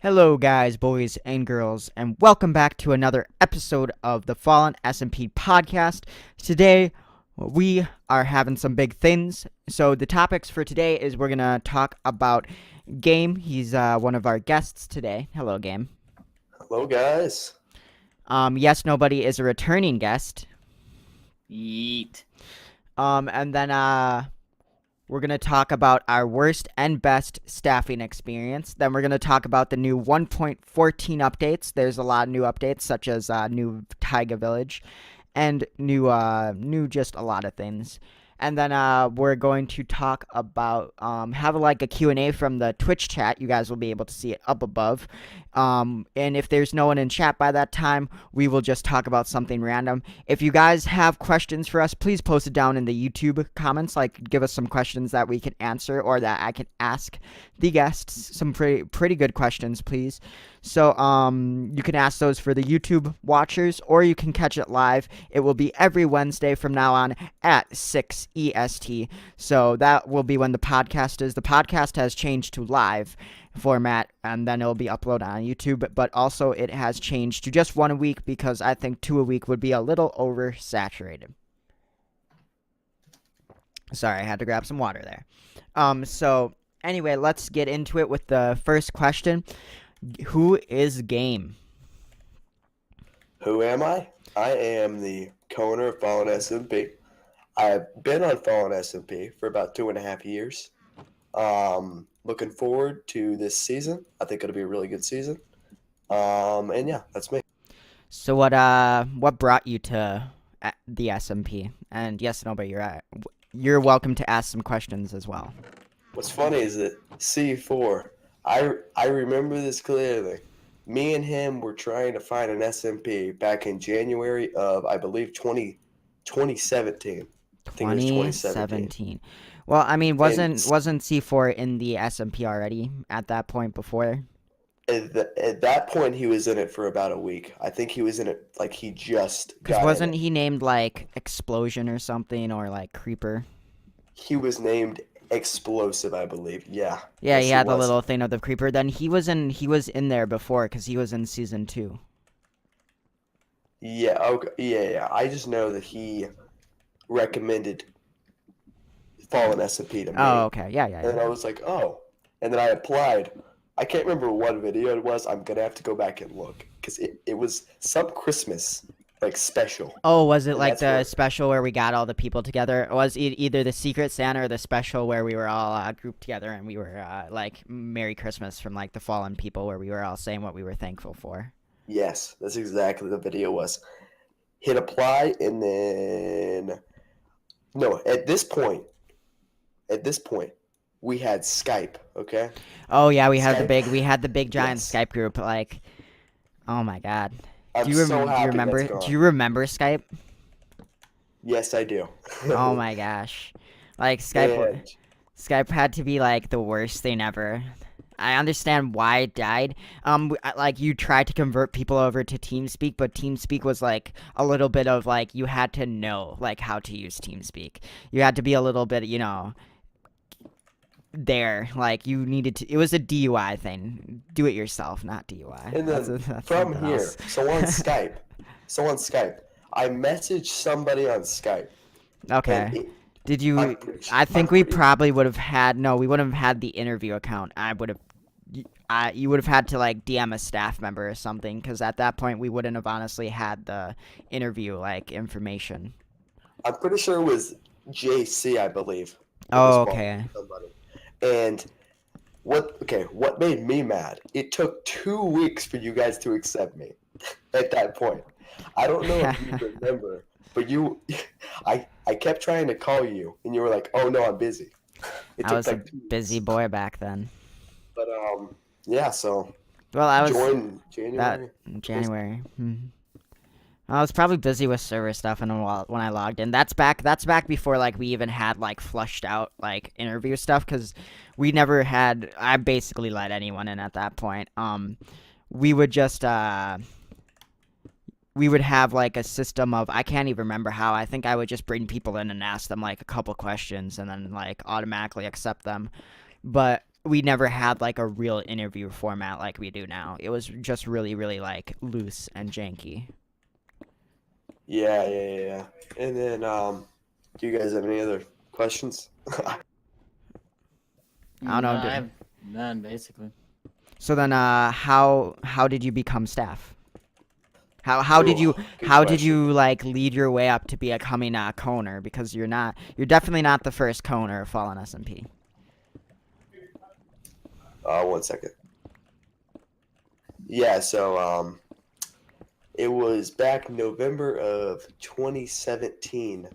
Hello, guys, boys, and girls, and welcome back to another episode of the Fallen SMP podcast. Today, we are having some big things. So, the topics for today is we're going to talk about Game. He's one of our guests today. Hello, Game. Hello, guys. Yes, Nobody is a returning guest. Yeet. And then, we're going to talk about our worst and best staffing experience. Then we're going to talk about the new 1.14 updates. There's a lot of new updates, such as new Taiga Village and new just a lot of things. And then we're going to talk about, have like a Q&A from the Twitch chat. You guys will be able to see it up above. And if there's no one in chat by that time, we will just talk about something random. If you guys have questions for us, please post it down in the YouTube comments. Like, give us some questions that we can answer or that I can ask the guests. Some pretty good questions, please. So you can ask those for the YouTube watchers, or you can catch it live. It will be every Wednesday from now on at 6 EST. So that will be when the podcast is. The podcast has changed to live format, and then it will be uploaded on YouTube. But also it has changed to just 1 a week because I think 2 a week would be a little oversaturated. Sorry, I had to grab some water there. So anyway, let's get into it with the first question. Who is Game? Who am I? I am the co-owner of Fallen SMP. I've been on Fallen SMP for about 2.5 years. Looking forward to this season. I think it'll be a really good season. And yeah, that's me. So what brought you to the SMP? And yes, Nobody, you're welcome to ask some questions as well. What's funny is that C4, I remember this clearly. Me and him were trying to find an SMP back in January of, I believe, 2017. I think it was 2017. Well, I mean, wasn't C4 in the SMP already at that point before? At that point, he was in it for about a week. I think he was in it like he just got Because wasn't in it. he named like Explosion or something, or like Creeper? He was named Explosive, I believe. Yeah. Yeah, Yes, he he had the was. little thing of the Creeper. Then he was in there before because he was in season 2. Yeah. Okay. Yeah. I just know that he recommended Fallen SMP to me, Oh, okay. Yeah. and I was like, oh. And then I applied. I can't remember what video it was. I'm gonna have to go back and look because it was some Christmas like special. Oh, was it And like that's the where special where we got all the people together? Was it either the Secret Santa or the special where we were all grouped together and we were like Merry Christmas from like the fallen people, where we were all saying what we were thankful for? Yes, that's exactly the video was. Hit apply and then no. At this point, we had Skype. Okay. Oh yeah, we had Skype. the big giant Yes. Skype group. Like, oh my God, I'm so do you happy remember? that's Do gone. you remember Skype? Yes, I do. Oh my gosh, like And Skype had to be like the worst thing ever. I understand why it died. Like you tried to convert people over to TeamSpeak, but TeamSpeak was like a little bit of like you had to know like how to use TeamSpeak. You had to be a little bit, there. Like you needed to. It was a DUI thing. Do it yourself, not DUI. and then That's from something here, else. so on Skype, I messaged somebody on Skype, and Okay. Did you? I'm pretty sure, I think I'm we pretty probably would have had. No, we wouldn't have had the interview account. You would have had to like DM a staff member or something, because at that point we wouldn't have honestly had the interview like information. I'm pretty sure it was JC, I believe. That was Oh, following okay. somebody. And what made me mad? It took 2 weeks for you guys to accept me at that point. I don't know if you remember, but I kept trying to call you, and you were like, "Oh no, I'm busy." It I took was a like 2 weeks. busy boy back then. But yeah. So Well, I was join that January. January. I was probably busy with server stuff, and when I logged in, that's back before like we even had like flushed out like interview stuff, because we never had. I basically let anyone in at that point. We would just we would have like a system of, I can't even remember how. I think I would just bring people in and ask them like a couple questions and then like automatically accept them. But we never had like a real interview format like we do now. It was just really, really like loose and janky. Yeah. And then, do you guys have any other questions? I don't No, know. I have none basically. So then, how did you become staff? How did Ooh, you good how did question. you like lead your way up to becoming a coner? Because you're definitely not the first coner of Fallen SMP. 1 second. Yeah, so it was back November of 2017,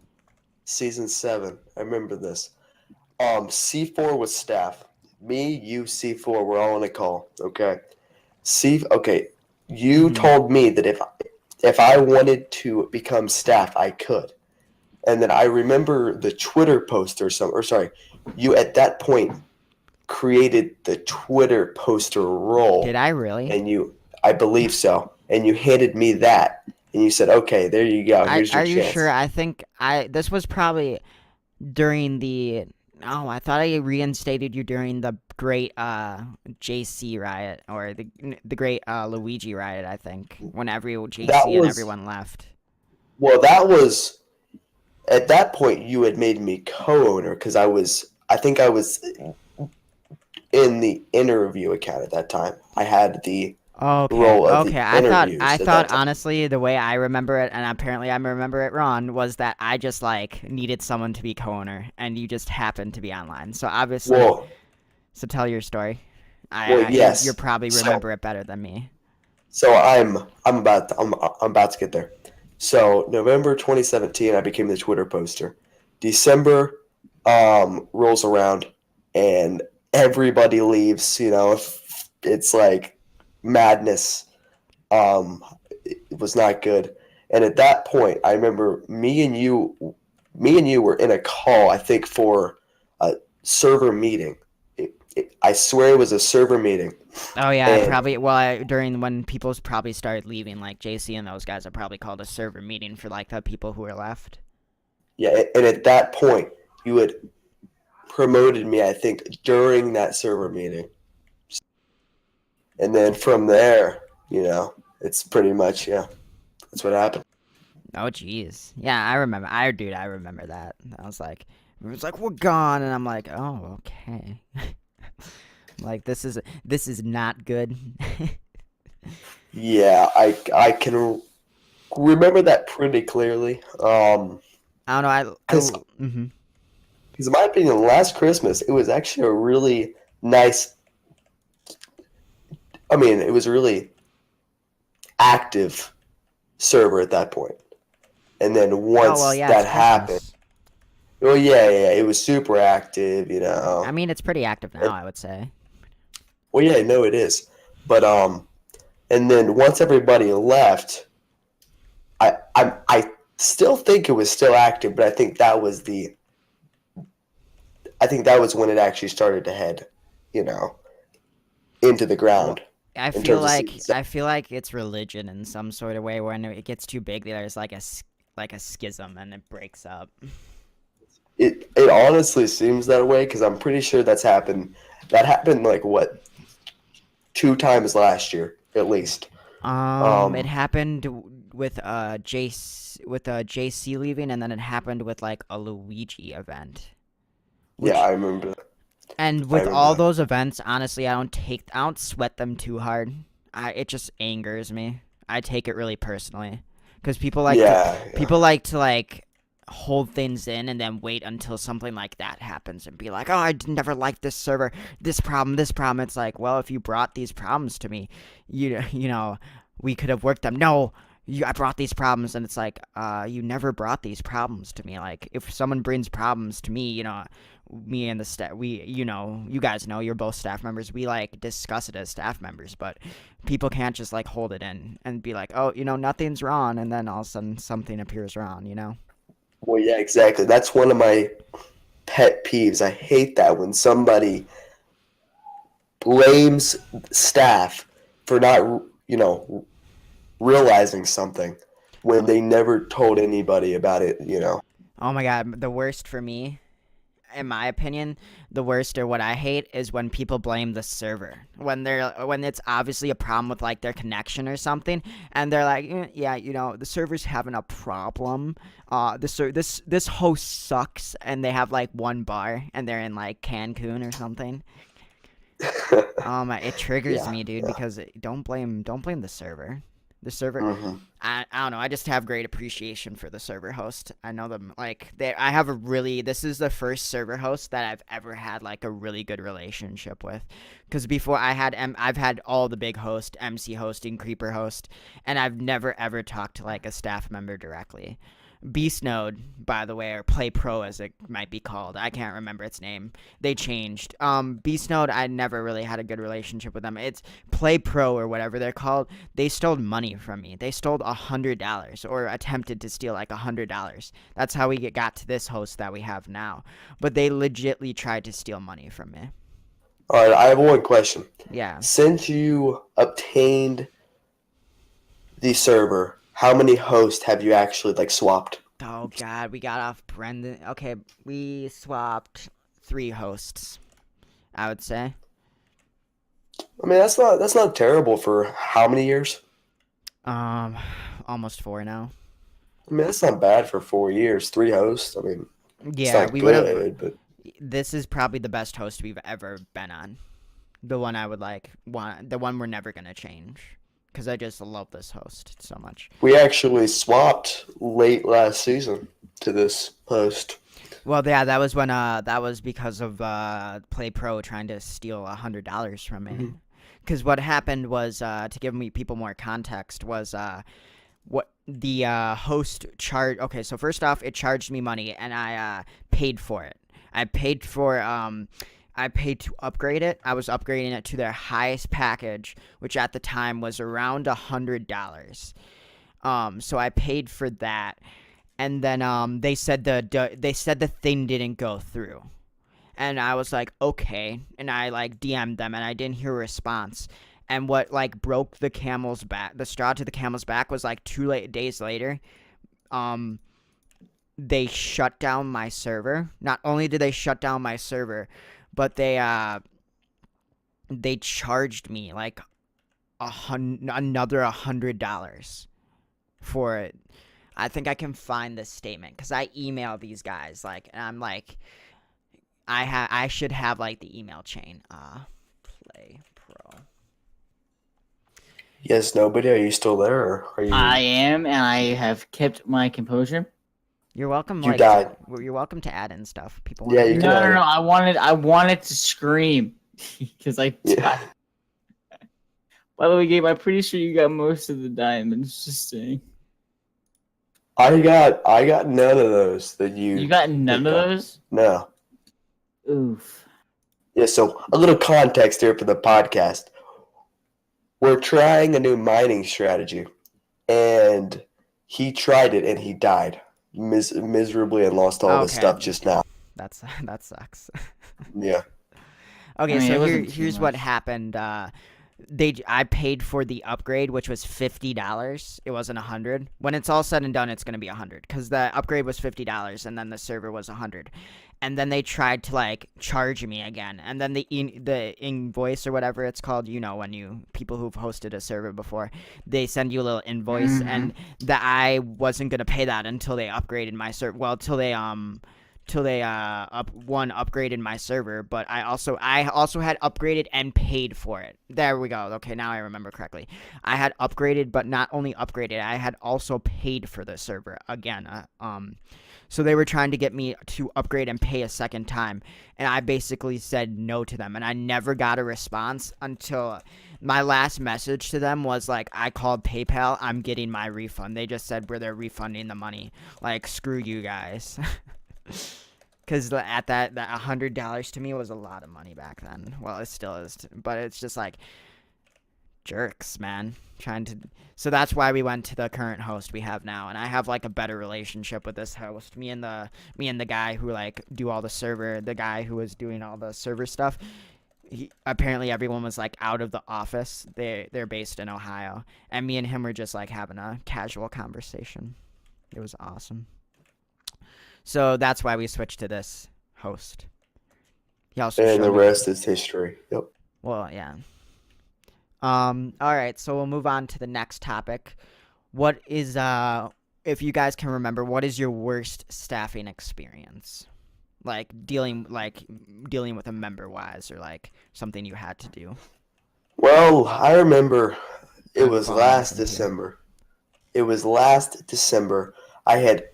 season 7. I remember this. C4 was staff. Me, you, C4, we're all on a call. Okay. Okay. You Mhm. told me that if I wanted to become staff, I could. And then I remember the Twitter post or sorry, you at that point created the Twitter poster Did role, I really? and I believe so, and you handed me that, and you said, "Okay, there you go. Here's your Are you sure? chance." I think this was probably during the. Oh, I thought I reinstated you during the great JC riot or the great Luigi riot. I think when That JC and was everyone left. well. That was at that point you had made me co-owner because I think I was in the interview account at that time. I had the Okay, role of the okay. I interviews at thought that time. honestly the way I remember it, and apparently I remember it wrong, was that I just like needed someone to be co-owner, and you just happened to be online. So obviously, Well, so tell your story. You're yes. probably So remember it better than me. I'm about to get there. So November 2017, I became the Twitter poster. December rolls around and everybody leaves. It's like madness. It was not good. And at that point, I remember me and you were in a call. I think for a server meeting. I swear it was a server meeting, Oh yeah, and probably. Well, during when people probably started leaving, like JC and those guys, are probably called a server meeting for like the people who were left. yeah, and at that point, you had promoted me, I think, during that server meeting. And then from there, it's pretty much, yeah, that's what happened. Oh jeez, yeah, I remember. I remember that. I was like, it was like we're gone, and I'm like, oh okay. Like this is not good. Yeah, I can remember that pretty clearly. I don't know. Because mm-hmm. in my opinion, last Christmas, it was actually a really nice, I mean, it was a really active server at that point. And then Oh well, once yeah, it's that happened, Christmas. well, yeah, it was super active, I mean, it's pretty active now, And, I would say. well, yeah, no, it is. But and then once everybody left, I still think it was still active, but I think that was when it actually started to head, you know, into the Well, ground in terms of season seven. I feel like it's religion in some sort of way. When it gets too big, there's like like a schism and it breaks up. It honestly seems that way because I'm pretty sure that's happened. That happened like what 2 times last year at least. It Um, happened with JC leaving, and then it happened with like a Luigi event. yeah, Which and I with remember all that. those events, honestly, I don't sweat them too hard. It just angers me. I take it really personally because Yeah. people like to like hold things in and then wait until something like that happens and be like, "Oh, never liked this server, this problem, this problem." It's like, well, if you brought these problems to me, you know, we could have worked them. No, I brought these problems, and it's like, you never brought these problems to me. Like, if someone brings problems to me, me and the staff, you guys know, you're both staff members. We like discuss it as staff members, but people can't just like hold it in and be like, oh, nothing's wrong, and then all of a sudden something appears wrong. Well, yeah, exactly. That's one of my pet peeves. I hate that when somebody blames staff for not, realizing something when they never told anybody about it. Oh my god, the worst for me in my opinion, the worst or what I hate is when people blame the server when it's obviously a problem with like their connection or something, and they're like, yeah, the server's having a problem. This host sucks, and they have like one bar, and they're in like Cancun or something. It triggers Yeah, me, dude, yeah. because don't blame the server. The server, Hmm. I don't know. I just have great appreciation for the server host. I know them like this is the first server host that I've ever had like a really good relationship with. Because before I've had all the big host, MC hosting, creeper host, and I've never ever talked to like a staff member directly. Beast Node, by the way, or Play Pro as it might be called. I can't remember its name. They changed. Beast Node, I never really had a good relationship with them. It's Play Pro or whatever they're called. They stole money from me. They stole $100 or attempted to steal like $100. That's how we got to this host that we have now. But they legitly tried to steal money from me. All right, I have one question. Yeah. Since you obtained the server, how many hosts have you actually like swapped? Oh God, we got off Brendan. Okay, we swapped 3 hosts, I would say. I mean, that's not terrible for how many years? Um, almost 4 now. I mean, that's not bad for 4 years. 3 hosts. I mean, it's Yeah, not we would have. good, but This is probably the best host we've ever been on. The one I would want. The one we're never gonna change. Because I just love this host so much. we actually swapped late last season to this host. Well, yeah, that was when that was because of Play Pro trying to steal $100 from me. Mhm. Because what happened was, to give people more context, was what the host charged. Okay, so first off, it charged me money, and I paid for it. I paid to upgrade it. I was upgrading it to their highest package, which at the time was around $100. So I paid for that, and then they said the thing didn't go through, and I was like, okay, and I like DM'd them, and I didn't hear a response. And what like broke the straw to the camel's back was like 2 days later, they shut down my server. Not only did they shut down my server, but they charged me like another $100 for it. I think I can find this statement because I email these guys like, and I'm like, I should have like the email chain. Play Pro. Yes, nobody. Are you still there? Or are you? I am, and I have kept my composure. You're welcome. You died. You're welcome to add in stuff. People. Yeah, you No, can. no, no. I wanted to scream because I Yeah. died. By the way, Gabe, I'm pretty sure you got most of the diamonds. Just saying. I got none of those that you. You got none of got. those? No. Oof. Yeah. So a little context here for the podcast. We're trying a new mining strategy, and he tried it and he died miserably and lost all his Okay. stuff just now. That sucks. Yeah. Okay, I mean, it so wasn't too here's what much. happened. I paid for the upgrade, which was $50. It wasn't $100. When it's all said and done, it's gonna be $100 because the upgrade was $50 and then the server was $100. And then they tried to like charge me again, and then the invoice or whatever it's called, when people who've hosted a server before, they send you a little invoice, and that I wasn't gonna pay that until they upgraded my server. Well, till they upgraded my server, but I also had upgraded and paid for it. There we go. Okay, now I remember correctly. I had upgraded, but not only upgraded, I had also paid for the server again. So they were trying to get me to upgrade and pay a second time, and I basically said no to them, and I never got a response until my last message to them was like, I called PayPal, I'm getting my refund. They just said they're refunding the money. Like, screw you guys. Because at that $100 to me was a lot of money back then. Well, it still is, but it's just like jerks, man. So that's why we went to the current host we have now, and I have like a better relationship with this host. Me and the guy who like do all the guy who was doing all the server stuff. Apparently everyone was like out of the office. They're based in Ohio, and me and him were just like having a casual conversation. It was awesome. So that's why we switched to this host. He also And the showed me. rest is history. Yep. Well, yeah. All right, so we'll move on to the next topic. What is if you guys can remember, what is your worst staffing experience? Like dealing with a member wise, or like something you had to do. Well, I remember it I'm was falling last victim here. December. It was last December. I had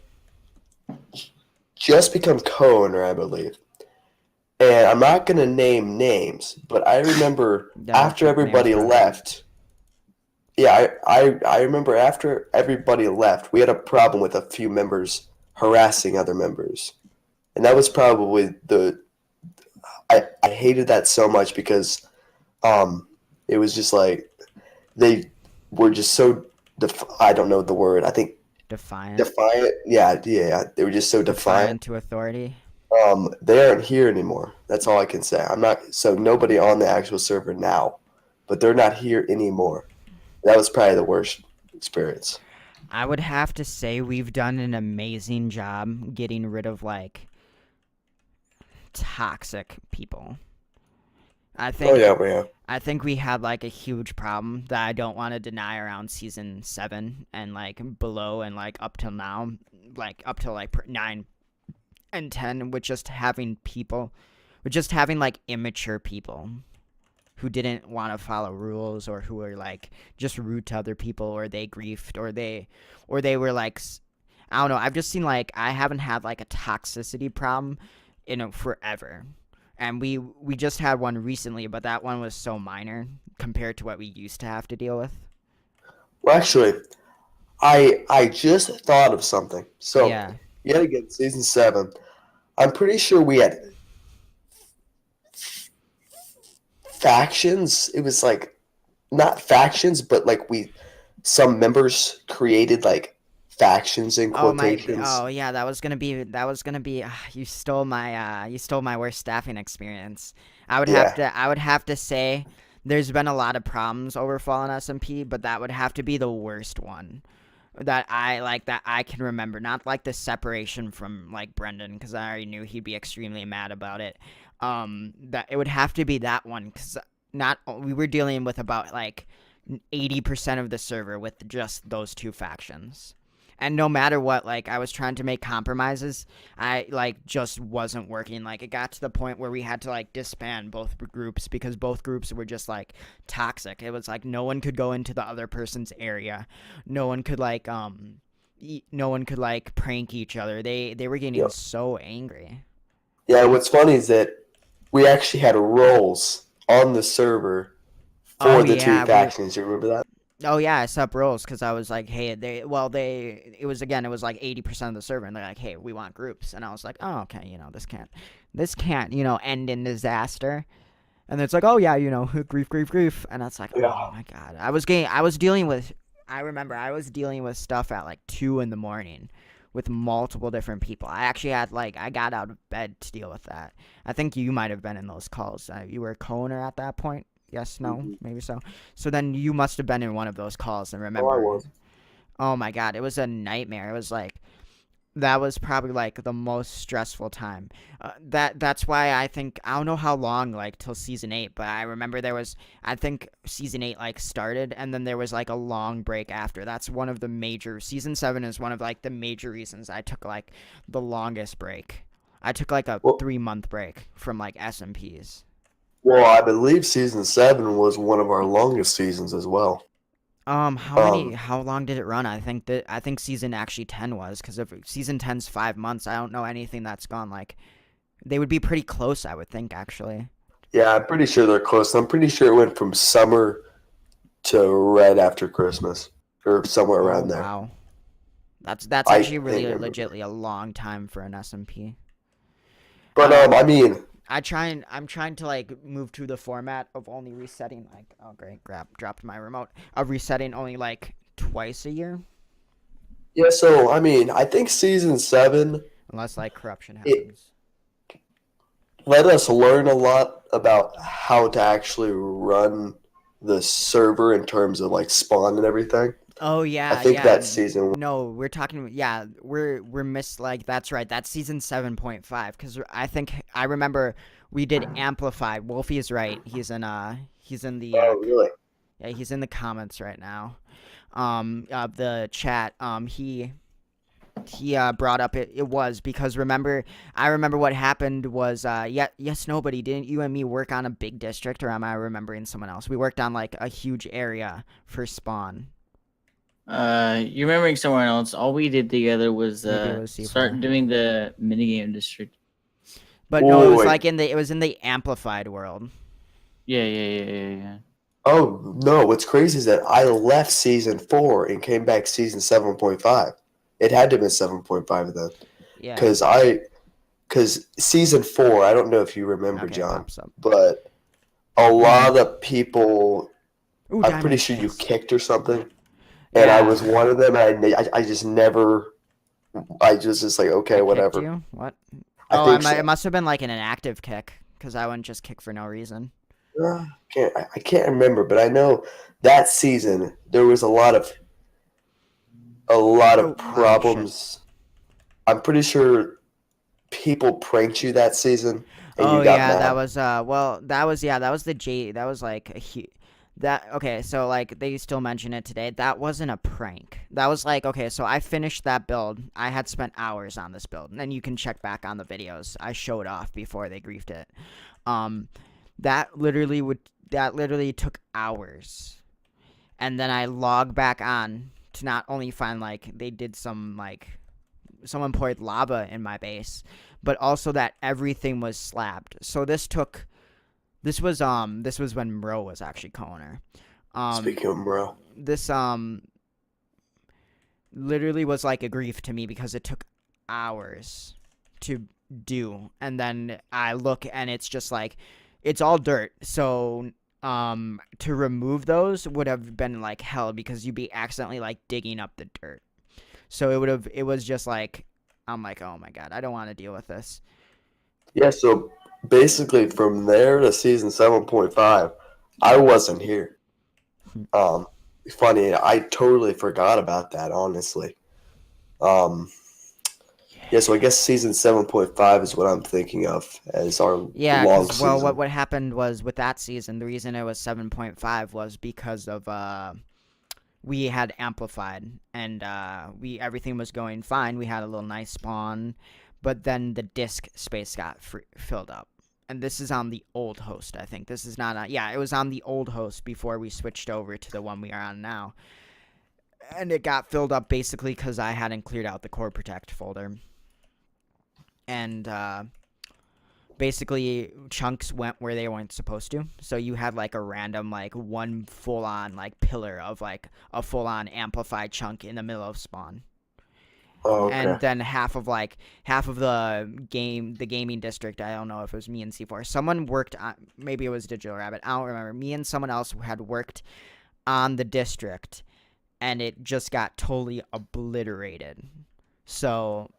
just become co-owner, I believe. And I'm not going to name names, but I remember Don't after drop names, everybody brother. left, yeah, I remember after everybody left, we had a problem with a few members harassing other members. And that was probably I hated that so much because it was just like they were just so I don't know the word. I think Defiant. defiant. Yeah. They were just so defiant. Defiant to authority. They aren't here anymore. That's all I can say. I'm not so nobody on the actual server now, but they're not here anymore. That was probably the worst experience. I would have to say we've done an amazing job getting rid of like toxic people. I Oh think yeah, yeah. I think we had like a huge problem that I don't want to deny around season 7 and like below and like up till now, like up till like 9 and 10 with just having people, with just having like immature people who didn't want to follow rules or who were like just rude to other people or they griefed or they were like I don't know. I've just seen like I haven't had like a toxicity problem in forever. And we just had one recently, but that one was so minor compared to what we used to have to deal with. Well, actually, I just thought of something. So Yeah. yet again, season 7. I'm pretty sure we had factions. It was like not factions, but like some members created like factions in quotations. Oh yeah, that was gonna be you stole my worst staffing experience. Yeah, I would have to say there's been a lot of problems over Fallen SMP, but that would have to be the worst one that I can remember. Not like the separation from like Brendan, because I already knew he'd be extremely mad about it. That it would have to be that one because not we were dealing with about like 80% of the server with just those two factions. And no matter what, like I was trying to make compromises, I like just wasn't working. Like it got to the point where we had to like disband both groups because both groups were just like toxic. It was like no one could go into the other person's area. No one could like no one could like prank each other. They were getting yep. so angry. Yeah, what's funny is that we actually had roles on the server Oh for the two yeah, we factions. You remember that? Oh yeah, I set up roles because I was like, hey, it was like 80% of the server, and they're like, hey, we want groups, and I was like, oh okay, this can't, end in disaster, and it's like, oh yeah, grief, and it's like, oh Yeah. my god, I remember I was dealing with stuff at like 2 in the morning with multiple different people. I actually had I got out of bed to deal with that. I think you might have been in those calls. You were a co-owner at that point. Yes, no, Hmm. maybe so. So then you must have been in one of those calls and Oh, I remember. was. Oh my god, it was a nightmare. It was like that was probably like the most stressful time. That's why I don't know how long like till season 8, but I remember I think season 8 like started and then there was like a long break after. That's one of the major season 7 is one of like the major reasons I took like the longest break. I took like a Well, 3 month break from like SMPs. well, I believe season 7 was one of our longest seasons as well. Um, How long did it run? I think season actually 10 was, because if season 10's 5 months, I don't know anything that's gone like, they would be pretty close, I would think, actually. yeah, I'm pretty sure they're close. I'm pretty sure it went from summer to right after Christmas or somewhere Oh, around there. wow. That's I actually really think I remember. legitly a long time for an SMP. But I mean, I'm trying to like move to the format of only resetting like, oh great, dropped my remote. Of resetting only like twice a year, yeah. So I mean, I think season 7 unless like corruption it happens. let us learn a lot about how to actually run the server in terms of like spawn and everything. Oh I yeah, think yeah. that season. No, we're talking. Yeah, we're miss like that's right. That's season 7.5. Because I think I remember we did amplify. Wolfie is right. He's in the Oh, really? yeah, he's in the comments right now. The chat. He brought up it was because I remember what happened was yes nobody didn't you and me work on a big district, or am I remembering someone else? We worked on like a huge area for spawn. You're remembering someone else. All we did together was Maybe it was start C4. doing the minigame district. But no, it Oh, was wait. like it was in the amplified world. Yeah. Oh no! What's crazy is that I left season 4 and came back season 7.5. It had to have been 7.5 then, Yeah. because season 4. I don't know if you remember, Okay, it John, pops up. but a lot of people. Ooh, I'm pretty diamond. sure you Yes. kicked or something, and I Yeah. was one of them. And I just never. I just like okay, I kicked whatever. you? What? I Oh, think it so. must have been like an inactive kick, because I wouldn't just kick for no reason. I can't remember, but I know that season there was a lot of Oh, wow, shit. problems. I'm pretty sure people pranked you that season, and you Oh got yeah, that mad. was well, that was the J. That was like a that okay. So like they still mention it today. That wasn't a prank. That was like okay. So I finished that build. I had spent hours on this build, and then you can check back on the videos I showed off before they griefed it. Um, that literally took hours, and then I log back on to not only find like they did some like someone poured lava in my base, but also that everything was slabbed. So this was when Mro was actually co-owner. Um Speaking of bro, this literally was like a grief to me because it took hours to do, and then I look and it's just like it's all dirt. So to remove those would have been like hell because you'd be accidentally like digging up the dirt. So it was just like I'm like, "Oh my god, I don't want to deal with this." yeah. So basically, from there to season 7.5, I wasn't here. Um, Funny, I totally forgot about that. Honestly, um, yeah. So I guess season 7.5 is what I'm thinking of as our Yeah, long cuz well season. what happened was with that season, the reason it was 7.5 was because of we had amplified, and we everything was going fine. We had a little nice spawn, but then the disk space got filled up. And this is on the old host, I think. This is not on, yeah, it was on the old host before we switched over to the one we are on now. And it got filled up basically because I hadn't cleared out the core protect folder. And basically chunks went where they weren't supposed to. So you had like a random like one full on like pillar of like a full on amplified chunk in the middle of spawn. Oh, And okay. then half of the gaming district, I don't know if it was me and C4. Someone worked on, maybe it was Digital Rabbit, I don't remember. Me and someone else had worked on the district, and it just got totally obliterated. So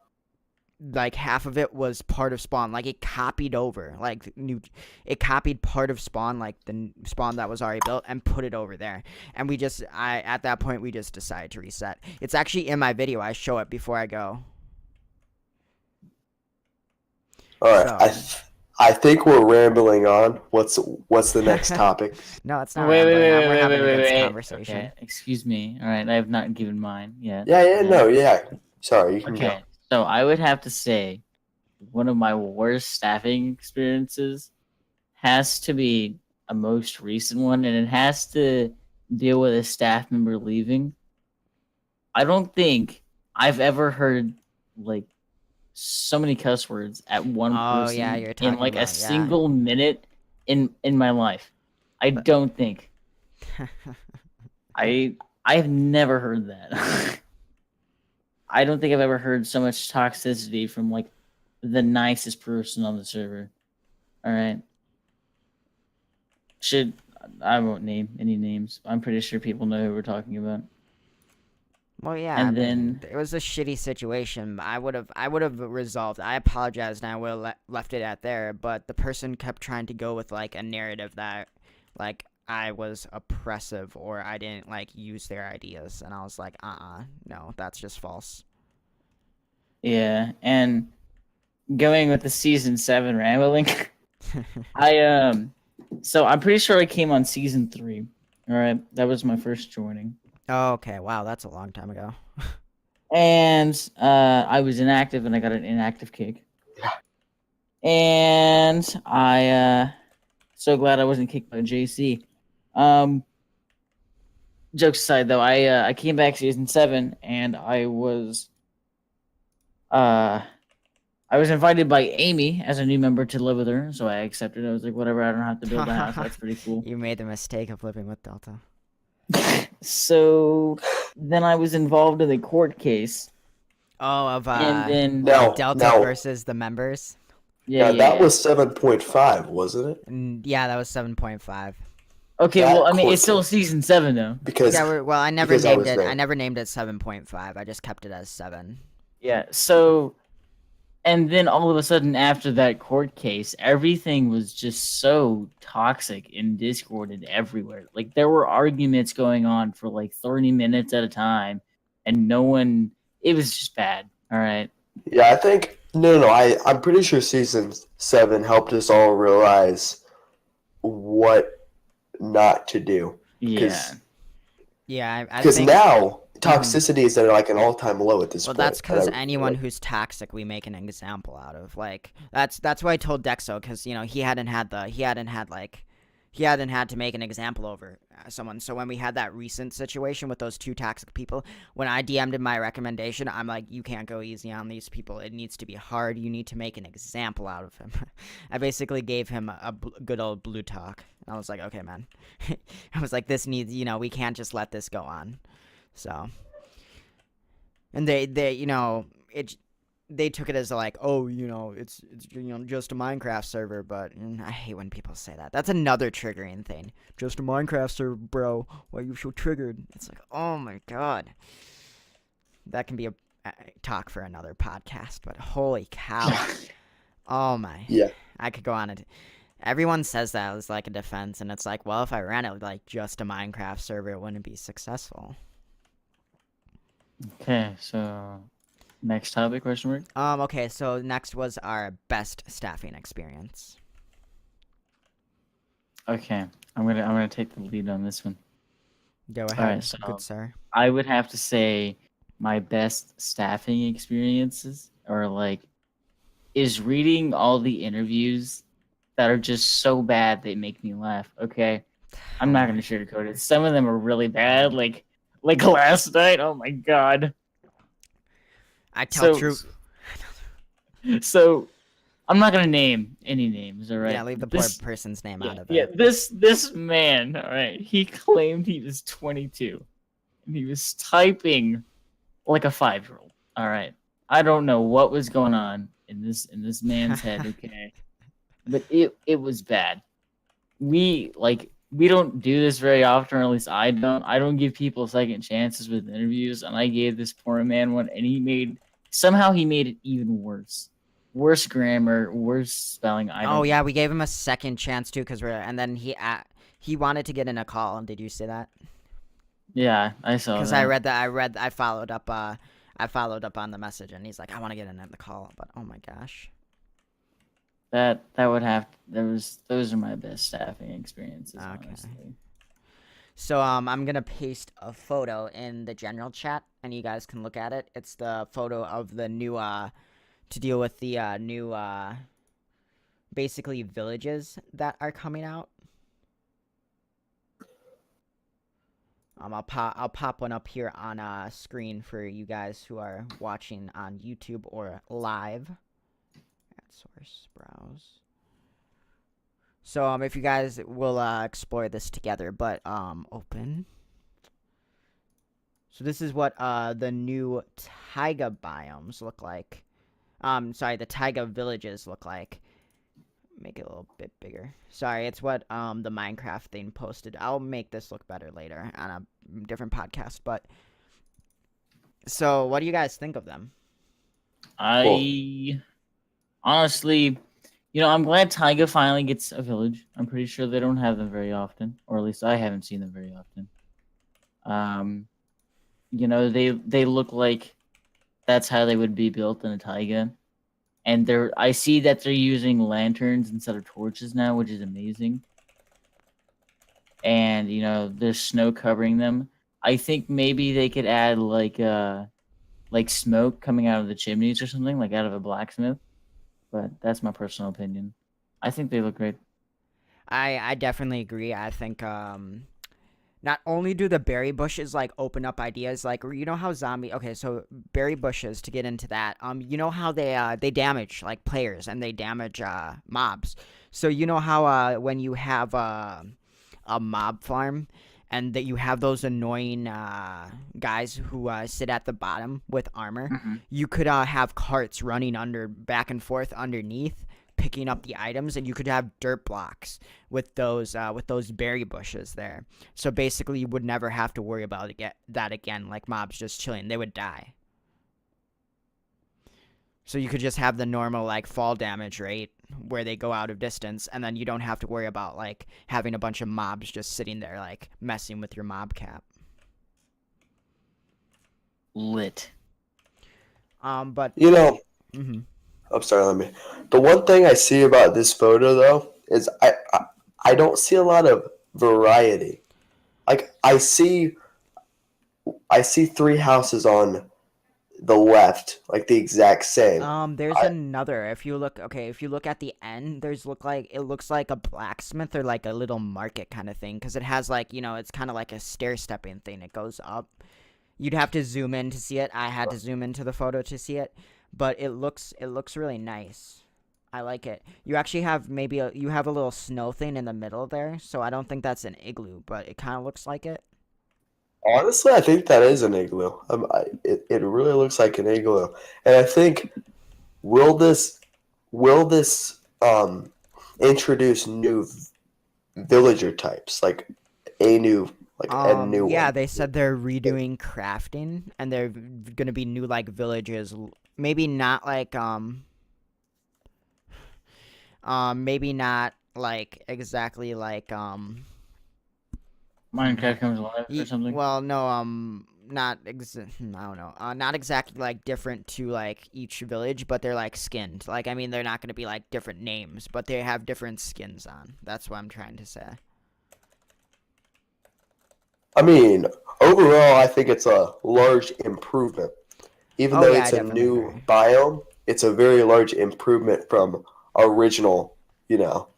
like half of it was part of spawn, like it copied over like new it copied part of spawn, like the spawn that was already built, and put it over there. And we just I at that point we just decided to reset. It's actually in my video. I show it before I go. All right. So I think we're rambling on. What's the next topic? no, it's not Wait, wait, rambling. wait, wait, We're wait, having wait, a wait, good wait. conversation. Okay, excuse me. All right, I have not given mine yet. Yeah, All no, right. yeah. Sorry, you can go. Okay, so I would have to say one of my worst staffing experiences has to be a most recent one, and it has to deal with a staff member leaving. I don't think I've ever heard like so many cuss words at one Oh yeah, person you're in talking like a about, yeah. single minute in my life. I don't think I've never heard that. I don't think I've ever heard so much toxicity from like the nicest person on the server. All right. Should I won't name any names. I'm pretty sure people know who we're talking about. Well, yeah, I And mean, then it was a shitty situation. I would have resolved. I apologize, and I would have left it at there. But the person kept trying to go with like a narrative that, like, I was oppressive or I didn't like use their ideas, and I was like, no, that's just false. Yeah, and going with the season 7 rambling, I so I'm pretty sure I came on season 3. All right, that was my first joining, Oh, okay, wow, that's a long time ago. and I was inactive, and I got an inactive kick. Yeah. And I so glad I wasn't kicked by JC. Um, Jokes aside, though, I came back season 7, and uh I was invited by Amy as a new member to live with her, so I accepted. I was like, whatever, I don't have to build a house. That's pretty cool. You made the mistake of living with Delta. So then I was involved in a court case. Oh, of And then Delta versus the members. Yeah, that was 7.5, wasn't it? Yeah, that was 7.5. Okay, that well, I mean, court it's still case. season 7 though. Because Yeah, well, I never because I named was it. there. I never named it 7.5. I just kept it as 7. Yeah, so and then all of a sudden after that court case, everything was just so toxic in Discord and everywhere. Like there were arguments going on for like 30 minutes at a time, and no one. It was just bad. All right. Yeah, I think no. I'm pretty sure season 7 helped us all realize what not to do. Yeah. Yeah, I Because think. now toxicity is at like an all-time low at this Well, point. that's because And anyone who's toxic, we make an example out of. Like that's why I told Dexo, because he hadn't had to make an example over someone. So when we had that recent situation with those 2 toxic people, when I DM'd him my recommendation, I'm like, you can't go easy on these people. It needs to be hard. You need to make an example out of him. I basically gave him a good old blue talk. I was like, okay, man. I was like, this needs, we can't just let this go on. So, and they they took it as like, oh, it's just a Minecraft server, but I hate when people say that. That's another triggering thing. Just a Minecraft server, bro. Why are you so triggered? It's like, oh my god. That can be a talk for another podcast, but holy cow. Oh my. Yeah. I could go on it. Everyone says that as like a defense, and it's like, well, if I ran it like just a Minecraft server, it wouldn't be successful. Okay, so next topic, question mark? Okay, so next was our best staffing experience. Okay, I'm gonna take the lead on this one. Go ahead, Alright, so good sir. I would have to say my best staffing experiences is reading all the interviews that are just so bad they make me laugh. Okay, I'm not gonna sugarcoat it. Some of them are really bad, like last night. Oh my god. I tell true. So I'm not gonna name any names. All right. Yeah, leave the poor person's name out of it. Yeah, this man. All right. He claimed he was 22, and he was typing like a 5-year-old. All right. I don't know what was going on in this man's head. Okay, but it was bad. We don't do this very often, or at least I don't. I don't give people second chances with interviews, and I gave this poor man one, and he made it even worse. Worse grammar, worse spelling. Oh yeah, we gave him a second chance too, and then he wanted to get in a call. Did you say that? Yeah, I saw that. Because I read that. I followed up. I followed up on the message, and he's like, I want to get in the call, but oh my gosh. That would have those are my best staffing experiences. Okay. Honestly. So I'm gonna paste a photo in the general chat, and you guys can look at it. It's the photo of the new to deal with the new basically villages that are coming out. I'll pop one up here on screen for you guys who are watching on YouTube or live. Source browse. So if you guys will explore this together, but open. So this is what the new taiga biomes look like. Sorry, the taiga villages look like. Make it a little bit bigger. Sorry, it's what the Minecraft thing posted. I'll make this look better later on a different podcast. But so what do you guys think of them? Honestly, I'm glad Taiga finally gets a village. I'm pretty sure they don't have them very often, or at least I haven't seen them very often. Um, they look like that's how they would be built in a taiga. And I see that they're using lanterns instead of torches now, which is amazing. And there's snow covering them. I think maybe they could add like smoke coming out of the chimneys or something, like out of a blacksmith. But that's my personal opinion. I think they look great. I definitely agree. I think not only do the berry bushes like open up ideas, like you know how zombie. Okay, so berry bushes, to get into that. You know how they damage like players and they damage mobs. So you know how when you have a mob farm and that you have those annoying guys who sit at the bottom with armor, Mm-hmm. you could have carts running back and forth underneath, picking up the items, and you could have dirt blocks with those berry bushes there. So basically, you would never have to worry about that again. Like mobs just chilling, they would die. So you could just have the normal like fall damage rate where they go out of distance, and then you don't have to worry about like having a bunch of mobs just sitting there like messing with your mob cap. Lit. But You know, mhm. I'm sorry, let me. The one thing I see about this photo though is I don't see a lot of variety. Like I see three houses on the left, like the exact same. There's I another. If you look at the end, it looks like a blacksmith or like a little market kind of thing, because it has like it's kind of like a stair stepping thing. It goes up. You'd have to zoom in to see it. I had to zoom into the photo to see it, but it looks really nice. I like it. You actually have you have a little snow thing in the middle there, so I don't think that's an igloo, but it kind of looks like it. honestly I think that is an igloo. It really looks like an igloo, and I think will this will this introduce new villager types, like a new Yeah, one. they said they're redoing crafting, and they're gonna be new like villages. Maybe not like maybe not like exactly like Minecraft comes alive or something. well, no, not I don't know. Not exactly like different to like each village, but they're like skinned. Like I mean, they're not gonna be like different names, but they have different skins on. That's what I'm trying to say. I mean, overall, I think it's a large improvement. Even Oh though yeah, I it's a definitely new agree. biome, it's a very large improvement from original, you know,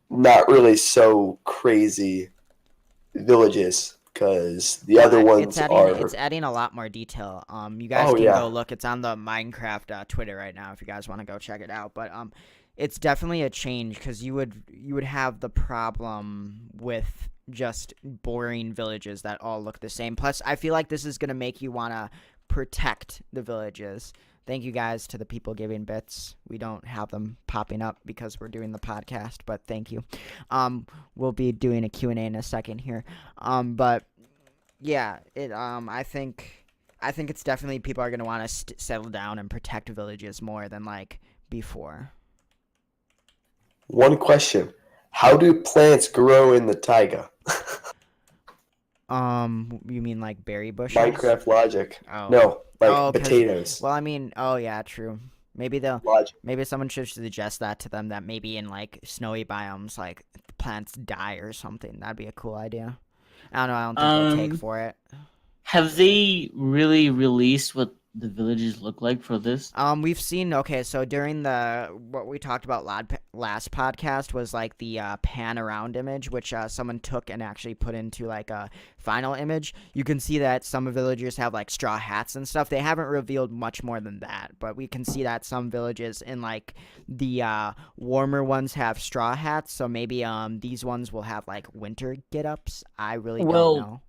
not really so crazy villages because the Well, other it's ones adding are. it's adding a lot more detail. You guys Oh can go yeah. look. It's on the Minecraft Twitter right now if you guys want to go check it out. But it's definitely a change because you would have the problem with just boring villages that all look the same. Plus, I feel like this is gonna make you wanna protect the villages. Thank you guys to the people giving bits. We don't have them popping up because we're doing the podcast, but thank you. We'll be doing a Q&A in a second here. But yeah, I think it's definitely people are gonna want to settle down and protect villages more than like before. One question: how do plants grow in the taiga? You mean like berry bushes? Minecraft logic. Oh, No, like cause potatoes well, I mean, oh yeah, true. Maybe they'll logic. maybe someone should suggest that to them that maybe in like snowy biomes like plants die or something. That'd be a cool idea. I don't know. I don't think they'll take Um, for it. have they really released what the villages look like for this? We've seen so during the what we talked about last podcast was like the pan around image, which someone took and actually put into like a final image. You can see that some villagers have like straw hats and stuff. They haven't revealed much more than that, but we can see that some villages in like the warmer ones have straw hats. So maybe these ones will have like winter get ups. I really don't Well, know.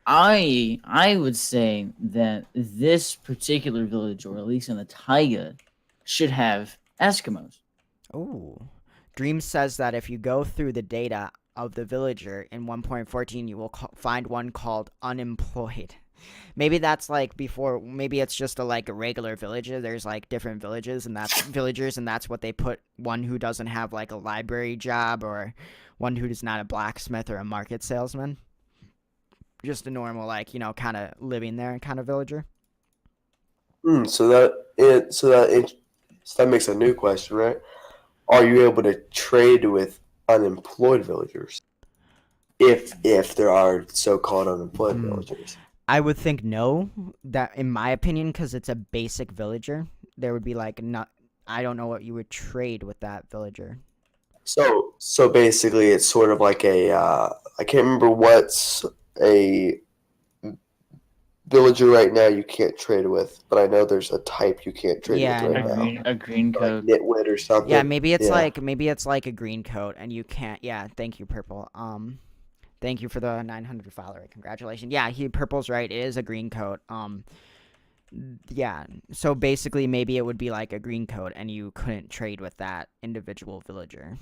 I would say that this particular village, or at least in the taiga, should have Eskimos. Ooh. Dream says that if you go through the data of the villager in 1.14, you will find one called unemployed. Maybe that's like before. Maybe it's just like a regular village. There's like different villages, and that's villagers, and that's what they put one who doesn't have like a library job or one who is not a blacksmith or a market salesman. Just a normal like kind of living there kind of villager. So that makes a new question, right? Are you able to trade with unemployed villagers if there are so-called unemployed villagers? I would think no. That in my opinion, because it's a basic villager, there would be like not. I don't know what you would trade with that villager. So basically, it's sort of like I can't remember what's a villager right now you can't trade with, but I know there's a type you can't trade Yeah, with right A now, green like coat. nitwit or something. Yeah, maybe it's Yeah. like a green coat, and you can't. Yeah, thank you, purple. Thank you for the 900 follower. Congratulations. Yeah, purple's right. It is a green coat. Yeah. So basically, maybe it would be like a green coat, and you couldn't trade with that individual villager.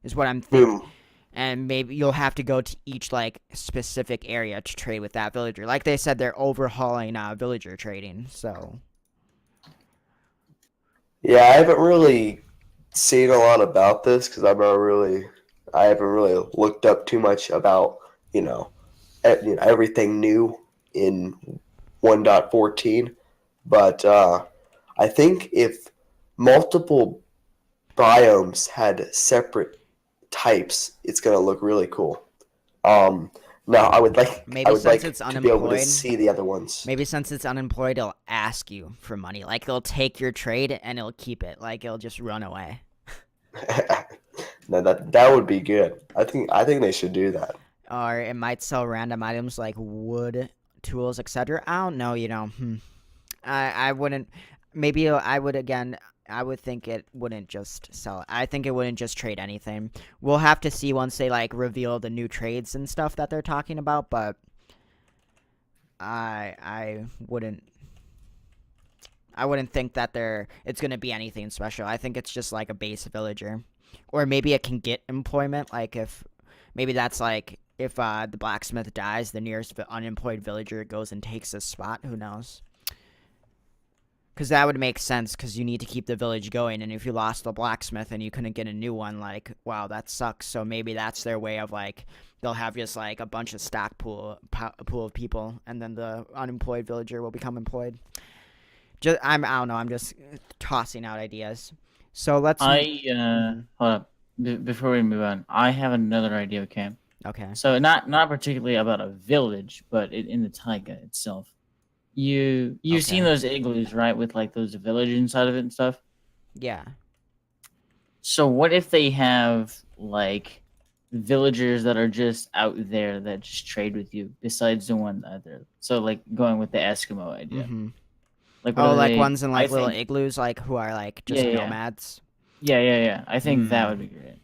Is what I'm thinking. Hmm. And maybe you'll have to go to each like specific area to trade with that villager. Like they said, they're overhauling villager trading. So Yeah, I haven't really seen a lot about this because I haven't really looked up too much about everything new in 1.14. But I think if multiple biomes had separate types, it's gonna look really cool. Um, Now I would like maybe since it's to be able to unemployed, see the other ones. maybe since it's unemployed, it'll ask you for money. Like it'll take your trade and it'll keep it. Like it'll just run away. No, that would be good. I think they should do that. Or it might sell random items like wood, tools, etc. I don't know. I wouldn't. Maybe I would again. I would think it wouldn't just sell it. I think it wouldn't just trade anything. We'll have to see once they like reveal the new trades and stuff that they're talking about. But I wouldn't. I wouldn't think that it's gonna be anything special. I think it's just like a base villager, or maybe it can get employment. Like if maybe that's like if the blacksmith dies, the nearest unemployed villager goes and takes his spot. Who knows? Because that would make sense, because you need to keep the village going, and if you lost the blacksmith and you couldn't get a new one, like, wow, that sucks. So maybe that's their way of, like, they'll have just, like, a bunch of stock pool of people, and then the unemployed villager will become employed. I don't know, I'm just tossing out ideas. So let's... Hold up. Before we move on, I have another idea, okay? Okay. So not particularly about a village, but in the taiga itself. You've seen those igloos, right, with like those village inside of it and stuff? Yeah. So what if they have like villagers that are just out there that just trade with you besides the one that they're so like going with the Eskimo idea? Mm-hmm. Like ones in like little igloos, like who are like just nomads. Yeah. I think that would be great.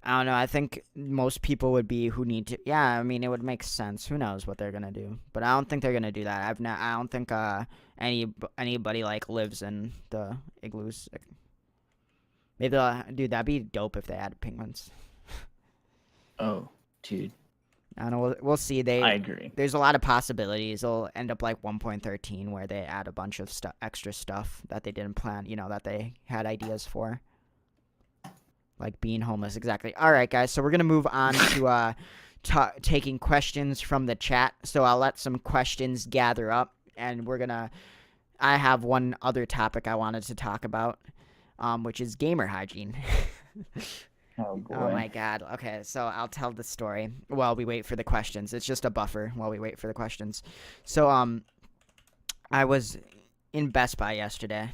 I don't know. I think most people would be who need to. Yeah, I mean, it would make sense. Who knows what they're gonna do? But I don't think they're gonna do that. I don't think anybody like lives in the igloos. Maybe dude, that'd be dope if they added penguins. Oh, dude. I don't know. We'll see. I agree. There's a lot of possibilities. It'll end up like 1.13 where they add a bunch of extra stuff that they didn't plan. That they had ideas for. Like being homeless, exactly. All right, guys. So we're gonna move on to taking questions from the chat. So I'll let some questions gather up, and I have one other topic I wanted to talk about, which is gamer hygiene. Oh boy. Oh my god. Okay, so I'll tell the story while we wait for the questions. It's just a buffer while we wait for the questions. So I was in Best Buy yesterday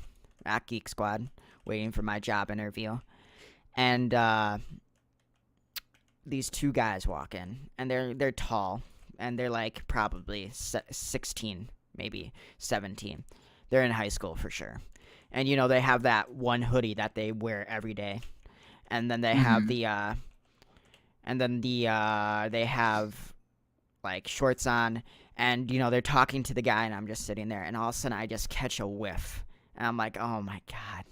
at Geek Squad waiting for my job interview. And these two guys walk in, and they're tall, and they're like probably 16, maybe 17. They're in high school for sure. And they have that one hoodie that they wear every day. And then they have they have like shorts on, and they're talking to the guy, and I'm just sitting there, and all of a sudden I just catch a whiff, and I'm like, oh my god.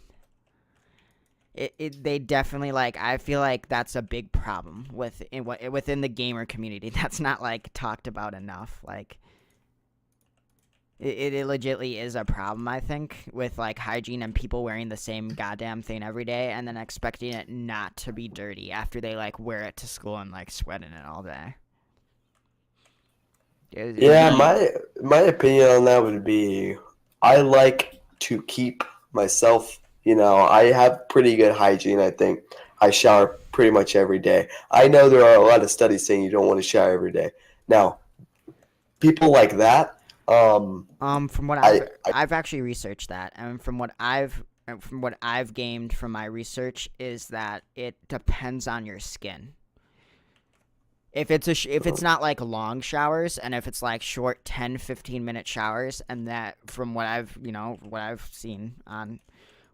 They definitely I feel like that's a big problem within the gamer community. That's not talked about enough. It legitimately is a problem, I think, with like hygiene and people wearing the same goddamn thing every day and then expecting it not to be dirty after they like wear it to school and like sweat in it all day. Yeah, Like, my opinion on that would be I like to keep myself, I have pretty good hygiene, I think. I shower pretty much every day. I know there are a lot of studies saying you don't want to shower every day. Now, people like that, From what I, I I've actually researched that, and from what I've gained from my research is that it depends on your skin. If it's not like long showers and if it's like short 10-15 minute showers, and that from what I've seen on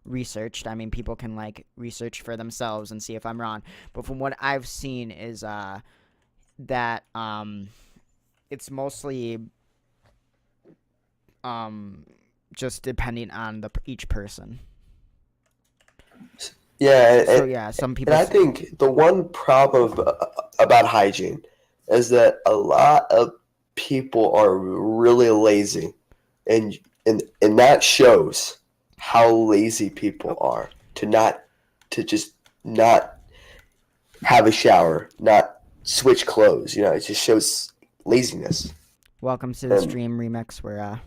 researched, I mean people can like research for themselves and see if I'm wrong, but from what I've seen is that it's mostly um just depending on each person. yeah, So yeah, some and people I say, think the one problem about hygiene is that a lot of people are really lazy, and and that shows how lazy people oh, are to just not have a shower, not switch clothes. It just shows laziness. welcome to the And stream remix. We're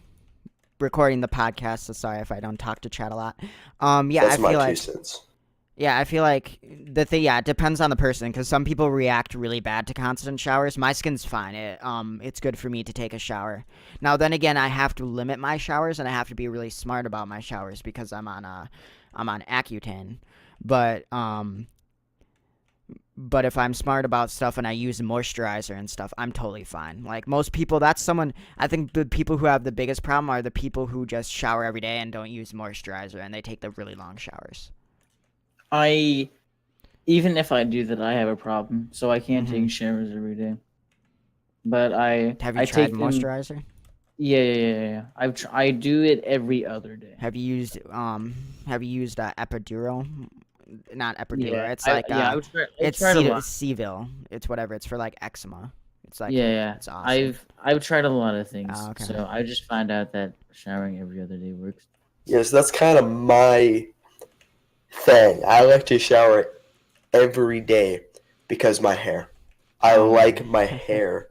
recording the podcast, so sorry if I don't talk to chat a lot. Yeah, that's my 2 cents. I feel like the thing, yeah, it depends on the person because some people react really bad to constant showers. My skin's fine. It's good for me to take a shower. Now, then again, I have to limit my showers and I have to be really smart about my showers because I'm on Accutane. But but if I'm smart about stuff and I use moisturizer and stuff, I'm totally fine. Like most people, I think the people who have the biggest problem are the people who just shower every day and don't use moisturizer and they take the really long showers. I even if I do that, I have a problem, so I can't Mm-hmm. take showers every day. But Have you I tried take them. moisturizer? Yeah. I do it every other day. Have you used epidural? Not epidural. Yeah, It's like I it's tried a lot. Seville. It's whatever. It's for like eczema. It's like Yeah. it's awesome. I've tried a lot of things, Okay. so I just find out that showering every other day works. Yeah, so that's kind of my thing. I like to shower every day because my hair. I Oh like man. my hair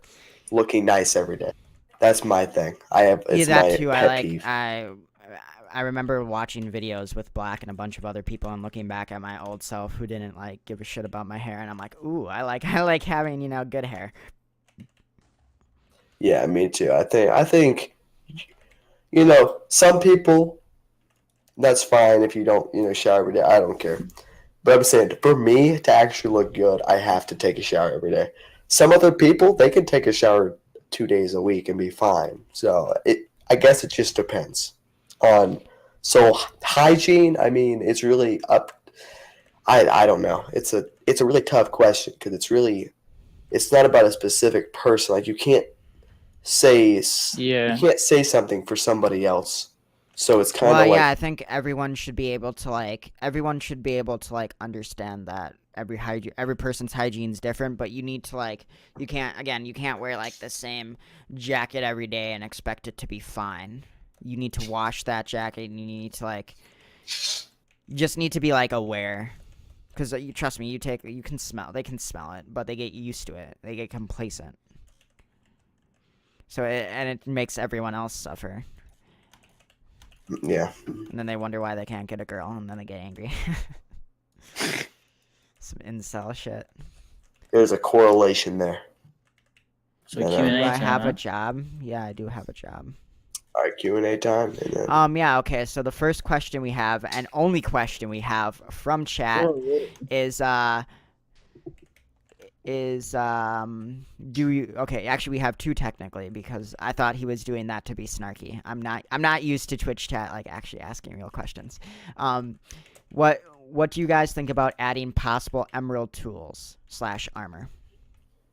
looking nice every day. That's my thing. Yeah, It's that my too. pet peeve. I remember watching videos with Black and a bunch of other people and looking back at my old self who didn't like give a shit about my hair, and I'm like, ooh, I like having good hair. Yeah, me too. I think some people that's fine if you don't, shower every day. I don't care. But I'm saying for me to actually look good, I have to take a shower every day. Some other people, they can take a shower 2 days a week and be fine. So I guess it just depends on. So hygiene, I mean, it's really up. I don't know. It's a really tough question because it's not about a specific person. Like you Yeah. can't say something for somebody else. So it's kind Well, of yeah, like I think everyone should be able to like understand that every person's hygiene is different, but you need to like you can't wear like the same jacket every day and expect it to be fine. You need to wash that jacket and you need to like you just need to be like aware because you trust me, you can smell they can smell it, but they get used to it. They get complacent. And it makes everyone else suffer. yeah. And then they wonder why they can't get a girl, and then they get angry. Some incel shit. There's a correlation there. So And Q and Do A I time, have a huh? job? Yeah, I do have a job. all right, Q&A time, and then Yeah, okay, so the first question we have, and only question we have from chat is, do you, okay, actually we have two technically, because I thought he was doing that to be snarky. I'm not used to Twitch chat, like, actually asking real questions. What do you guys think about adding possible emerald tools / armor?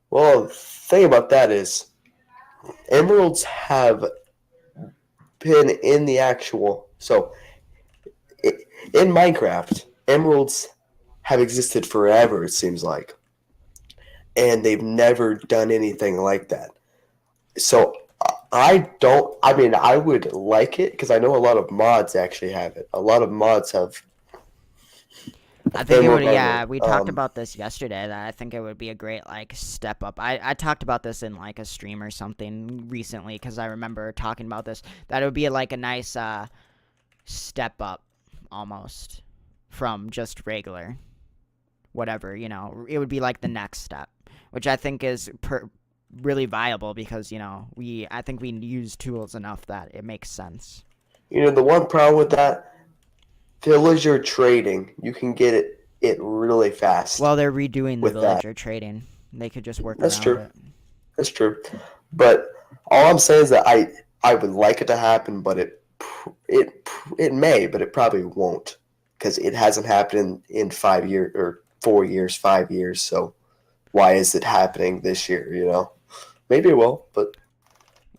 well, the thing about that is emeralds have been in the actual in Minecraft, emeralds have existed forever. It seems like, and they've never done anything like that. So I don't. I mean, I would like it because I know a lot of mods actually have it. A lot of mods have I think it would. emerald Yeah, armor. we talked about this yesterday. That I think it would be a great like step up. I talked about this in like a stream or something recently because I remember talking about this. That it would be like a nice step up almost from just regular whatever. It would be like the next step, which I think is really viable because I think we use tools enough that it makes sense. The one problem with that villager trading, you can get it really fast Well, they're redoing the with that. villager trading. They could just work That's around true. it. That's true. But all I'm saying is that I would like it to happen, but it may, but it probably won't because it hasn't happened in 5 years or 4 years, 5 years. So why is it happening this year? Maybe it will, but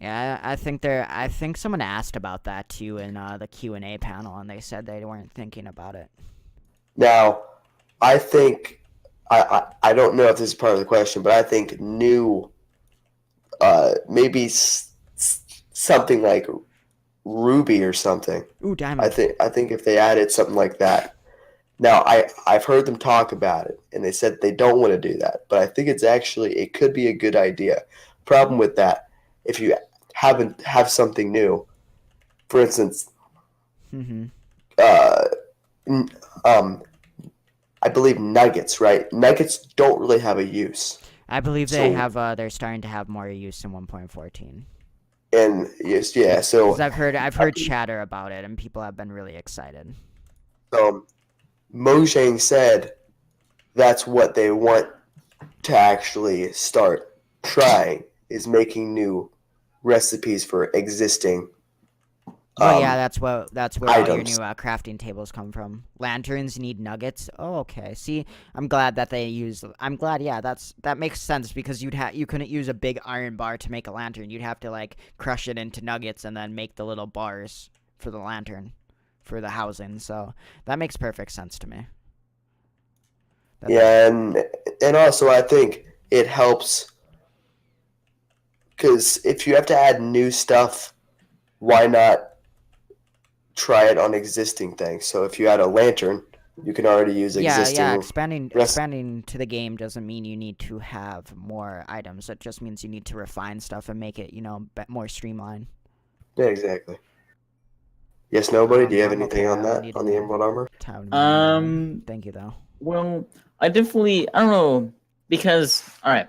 Yeah, I think someone asked about that too in the Q&A panel, and they said they weren't thinking about it. now I think I don't know if this is part of the question, but I think new maybe something like Ruby or something. Ooh, I diamond. think if they added something like that. Now I've heard them talk about it, and they said they don't want to do that, but I think it could be a good idea. Problem with that, if you haven't have something new, for instance, Mm-hmm. uh, um, I believe nuggets, right? Nuggets don't really have a use. I believe they So have. They're starting to have more use in 1.14. and yes, yeah. Because So I've heard chatter about it, and people have been really excited. Mojang said that's what they want to actually start trying is making new recipes for existing Well, yeah, that's where all your new items. crafting tables come from. Lanterns need nuggets. Oh, okay. See, I'm glad that they use. I'm glad. Yeah, that makes sense because you couldn't use a big iron bar to make a lantern. You'd have to like crush it into nuggets and then make the little bars for the lantern, for the housing. So that makes perfect sense to me. Yeah, and also I think it helps because if you have to add new stuff, why not try it on existing things? So if you add a lantern, you can already use Yeah. existing rest. Expanding to the game doesn't mean you need to have more items. It just means you need to refine stuff and make it, more streamlined. Yeah, exactly. Yes, nobody. Do you have I'm anything okay. on I don't that need on the more emerald armor? time. Um, Thank you though. well, I definitely, I don't know, because, all right,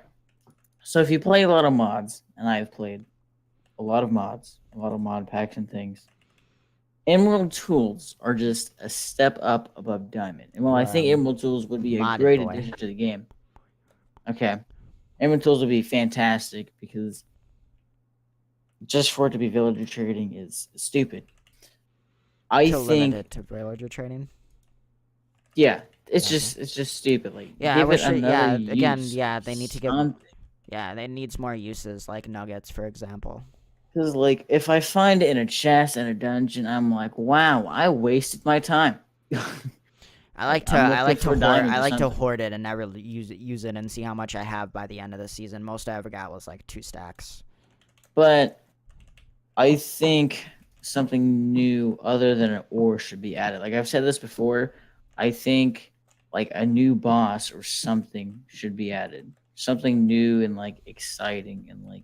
so if you play a lot of mods, and I've played a lot of mods, a lot of mod packs and things, Emerald tools are just a step up above Diamond. And while I think Emerald tools would be a Modded great boy. addition to the game, okay, Emerald tools would be fantastic because just for it to be villager trading is stupid. I To think, limit it to villager trading. yeah, it's Okay. just stupid. Like, Yeah, I give wish it it. another Yeah, again, use. yeah, they need to get. Some Yeah, it needs more uses like nuggets, for example. Because, like, if I find it in a chest in a dungeon, I'm like, wow, I wasted my time. Like, I'm I looking like to for hoard diamonds I or like to something. hoard it and never use it and see how much I have by the end of the season. Most I ever got was like 2 stacks. But I think something new other than an ore should be added. Like I've said this before, I think like a new boss or something should be added. Something new and like exciting and like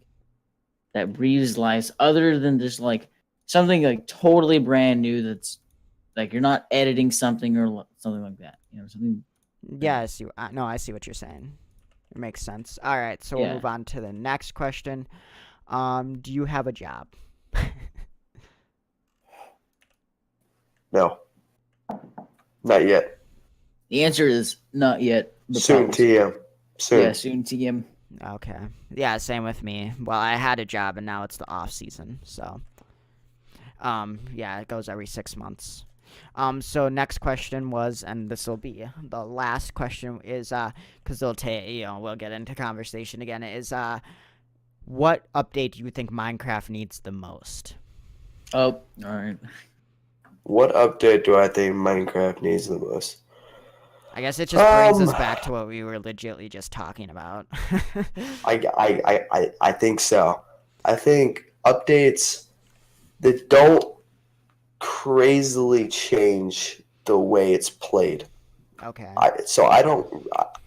that breathes life other than just like something like totally brand new that's like you're not editing something or something like that. Something. Yeah, I see. No, I see what you're saying. It makes sense. All right, so we'll Yeah. move on to the next question. Do you have a job? No, not yet. The answer is not yet. But Soon, probably TM. Soon. Yeah, soon TM. Okay. Yeah, same with me. Well, I had a job and now it's the off season, so yeah, it goes every 6 months. So next question was, and this will be the last question, is because they'll take, we'll get into conversation again. Is what update do you think Minecraft needs the most? Oh, all right. What update do I think Minecraft needs the most? I guess it just brings us back to what we were legitly just talking about. I think so. I think updates that don't crazily change the way it's played. Okay. So I don't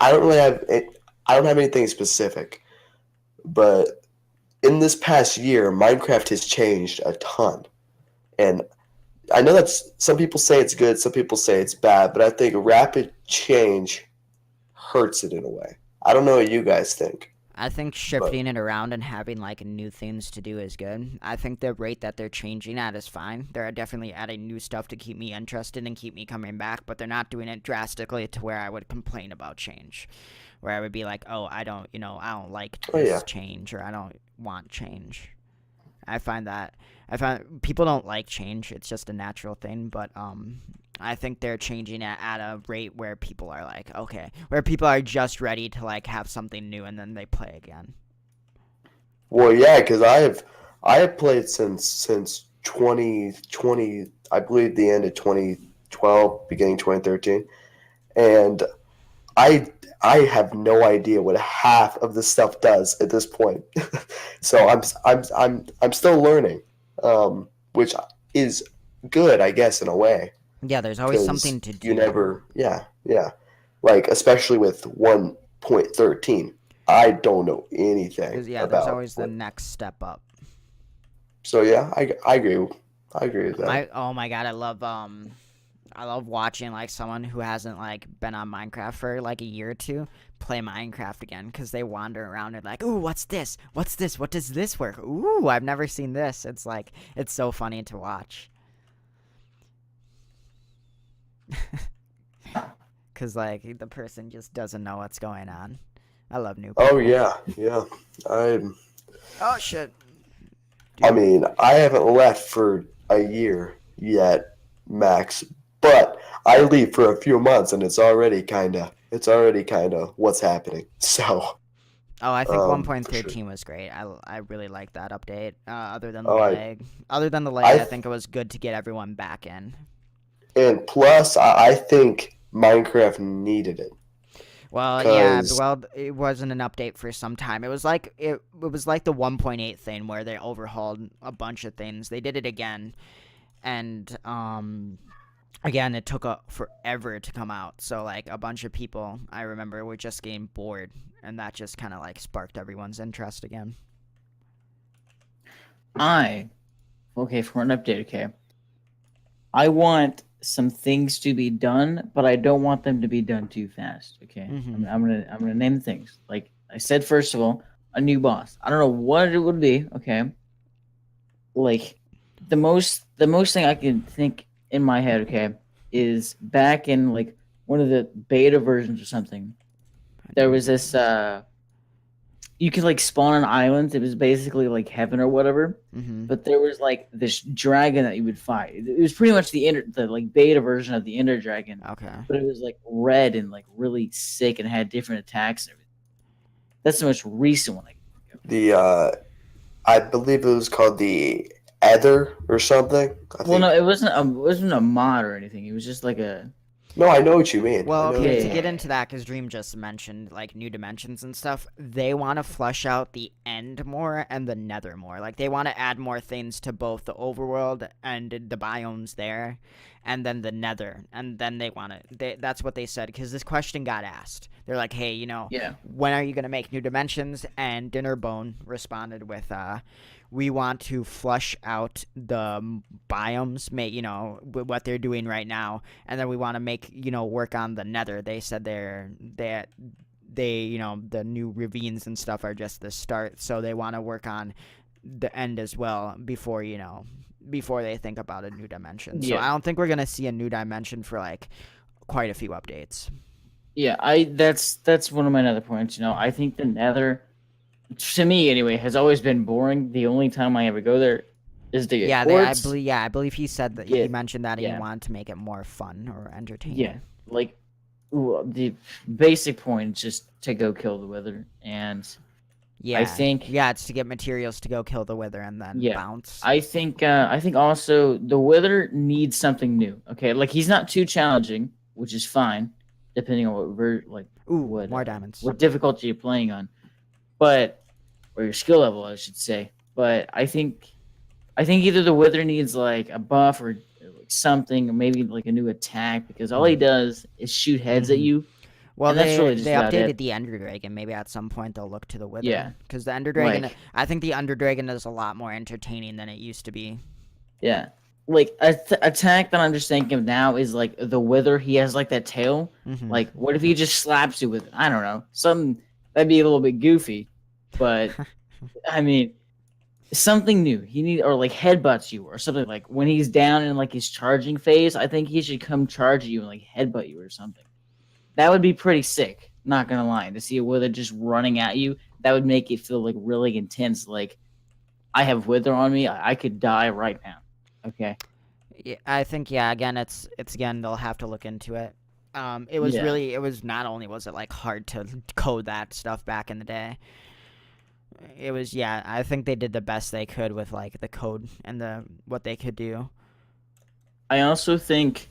really have it. I don't have anything specific, but in this past year, Minecraft has changed a ton, and I know that's some people say it's good, some people say it's bad, but I think rapid change hurts it in a way. I don't know what you guys think, I think but shifting it around and having like new things to do is good. I think the rate that they're changing at is fine. They're definitely adding new stuff to keep me interested and keep me coming back, but they're not doing it drastically to where I would complain about change. Where I would be like, "Oh, I don't like oh yeah, this change or I don't want change." I find people don't like change. It's just a natural thing, but I think they're changing at a rate where people are like, okay, where people are just ready to like have something new and then they play again. well yeah, because I have played since 2020, I believe the end of 2012, beginning 2013, and I I have no idea what half of the stuff does at this point. So I'm still learning, which is good, I guess, in a way, Yeah, there's always because something to you do. never, yeah, like especially with 1.13, I don't know anything There's about always the what. next step up. So yeah, I agree. I agree with that. Oh my god, I love watching like someone who hasn't like been on Minecraft for like a year or two play Minecraft again because they wander around and like, ooh, what's this? What's this? What does this work? Ooh, I've never seen this. It's like it's so funny to watch. Cause like the person just doesn't know what's going on. I love new Oh people. yeah, yeah. I Oh shit, I dude. mean, I haven't left for a year yet, max, but I leave for a few months and it's already kind of what's happening. So, Oh, I think for sure. 1.13 was great. I really liked that update. Other than the Oh, lag, I I think it was good to get everyone back in. and plus I think Minecraft needed it Well, yeah, because it wasn't an update for some time. It was like the 1.8 thing where they overhauled a bunch of things. They did it again, and again it took forever to come out. So like a bunch of people I remember were just getting bored, and that just kind of like sparked everyone's interest again. I okay for an update. Okay, I want some things to be done, but I don't want them to be done too fast. Okay, Mm-hmm. I'm gonna name things. Like I said, first of all, a new boss. I don't know what it would be. Okay, like the most thing I can think in my head. Okay, is back in like one of the beta versions or something. A There new was this you could like spawn on islands. It was basically like heaven or whatever. Mm-hmm. But there was like this dragon that you would fight. It was pretty much the like beta version of the Ender Dragon, Okay. but it was like red and like really sick and had different attacks and everything. That's the most recent one I can think of. the I believe it was called the Ether or something. I Well, no, think. it wasn't a mod or anything. It was just like a No, I know what you mean. I Well, know yeah, okay, what to you yeah, get mean. into that, because Dream just mentioned like new dimensions and stuff, they want to flush out the end more and the nether more. Like, they want to add more things to both the overworld and the biomes there, and then the nether. And then they want to, that's what they said, because this question got asked. They're like, hey, yeah. when are you going to make new dimensions? And Dinnerbone responded with, we want to flush out the biomes, what they're doing right now, and then we want to make work on the nether. They said the new ravines and stuff are just the start, so they want to work on the end as well before they think about a new dimension. So Yeah. I don't think we're gonna see a new dimension for like quite a few updates. Yeah, I that's one of my other points. I think the Nether, to me anyway, has always been boring. The only time I ever go there is to get quartz. I believe he said that he Get mentioned that he yeah, wanted to make it more fun or yeah. entertaining. Like the basic point is just to go kill the Wither, and I think Yeah, it's to get materials to go kill the wither and then yeah, bounce. I think also the Wither needs something new. Okay, like he's not too challenging, which is fine, depending on Ooh, more diamonds. what difficulty you're playing on, but or your skill level, I should say. but I think either the Wither needs like a buff or like something, or maybe like a new attack, because all he does is shoot heads at Mhm. you, Well, and that's really they just about updated it. the Ender Dragon. Maybe at some point they'll look to the Wither, Yeah, because the Ender Dragon, like I think the Ender Dragon is a lot more entertaining than it used to be. yeah, like attack that I'm just thinking of now is like the Wither. He has like that tail. Hmm. Like, what if he just slaps you with it? I don't know. Something that'd be a little bit goofy, but I mean, something new. He need or like headbutts you or something like when he's down in like his charging phase. I think he should come charge you and like headbutt you or something. That would be pretty sick. Not gonna lie, to see a Wither just running at you, that would make it feel like really intense. Like I have Wither on me, I could die right now. Okay. Yeah, I think again it's again they'll have to look into it. Yeah. It was not only was it like hard to code that stuff back in the day. It was I think they did the best they could with like the code and the what they could do. I also think